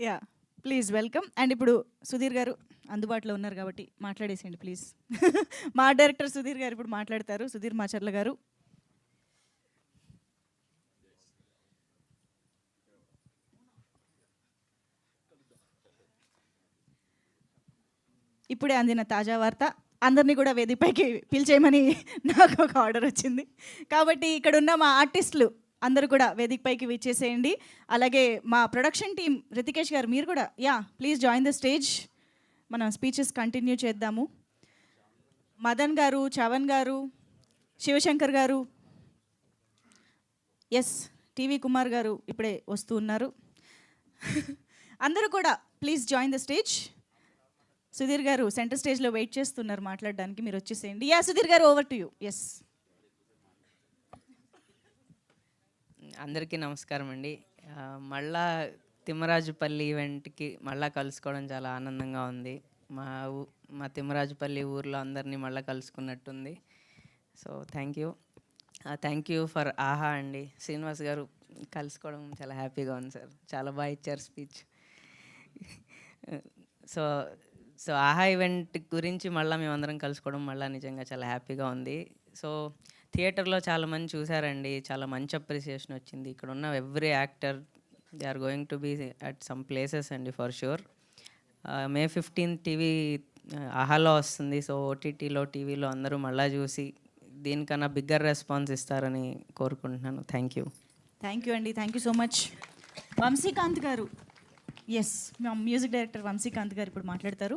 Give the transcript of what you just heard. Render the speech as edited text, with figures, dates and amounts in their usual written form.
Yeah please welcome. And ఇప్పుడు సుధీర్ గారు అందుబాటులో ఉన్నారు కాబట్టి మాట్లాడేసేయండి ప్లీజ్. మా డైరెక్టర్ సుధీర్ గారు ఇప్పుడు మాట్లాడతారు. సుధీర్ మాచర్ల గారు. ఇప్పుడే అందిన తాజా వార్త, అందరినీ కూడా వేదికపైకి పిలిచేయమని నాకు ఒక ఆర్డర్ వచ్చింది. కాబట్టి ఇక్కడ ఉన్న మా ఆర్టిస్టులు అందరూ కూడా వేదికపైకి విచ్చేసేయండి. అలాగే మా ప్రొడక్షన్ టీం రితికేష్ గారు మీరు కూడా ప్లీజ్ జాయిన్ ద స్టేజ్. మనం స్పీచెస్ కంటిన్యూ చేద్దాము. మదన్ గారు, చవన్ గారు, శివశంకర్ గారు, ఎస్ టీవీ కుమార్ గారు ఇప్పుడే వస్తూ ఉన్నారు. అందరూ కూడా please join the stage. Sudheer గారు సెంటర్ స్టేజ్లో వెయిట్ చేస్తున్నారు మాట్లాడడానికి, మీరు వచ్చేసేయండి. సుధీర్ గారు ఓవర్ టు యూ. ఎస్. అందరికీ నమస్కారం అండి. మళ్ళా తిమ్మరాజుపల్లి ఈవెంట్కి మళ్ళా కలుసుకోవడం చాలా ఆనందంగా ఉంది. మా తిమ్మరాజుపల్లి ఊర్లో అందరినీ మళ్ళీ కలుసుకున్నట్టుంది. సో థ్యాంక్ యూ ఫర్ ఆహా అండి. శ్రీనివాస్ గారు కలుసుకోవడం చాలా హ్యాపీగా ఉంది సార్. చాలా బాగా ఇచ్చారు స్పీచ్. సో ఆహా ఈవెంట్ గురించి మళ్ళీ మేమందరం కలుసుకోవడం మళ్ళీ నిజంగా చాలా హ్యాపీగా ఉంది. సో థియేటర్లో చాలామంది చూసారండి, చాలా మంచి అప్రిసియేషన్ వచ్చింది. ఇక్కడ ఉన్న every actor they are going to be at some places అండి ఫర్ షూర్. May 15 టీవీ ఆహాలో వస్తుంది. సో ఓటీటీలో టీవీలో అందరూ మళ్ళీ చూసి దీనికన్నా బిగ్గర్ రెస్పాన్స్ ఇస్తారని కోరుకుంటున్నాను. థ్యాంక్ యూ అండి. Thank you so much. Vamsikanth గారు, ఎస్ మా మ్యూజిక్ డైరెక్టర్ వంశీకాంత్ గారు ఇప్పుడు మాట్లాడతారు.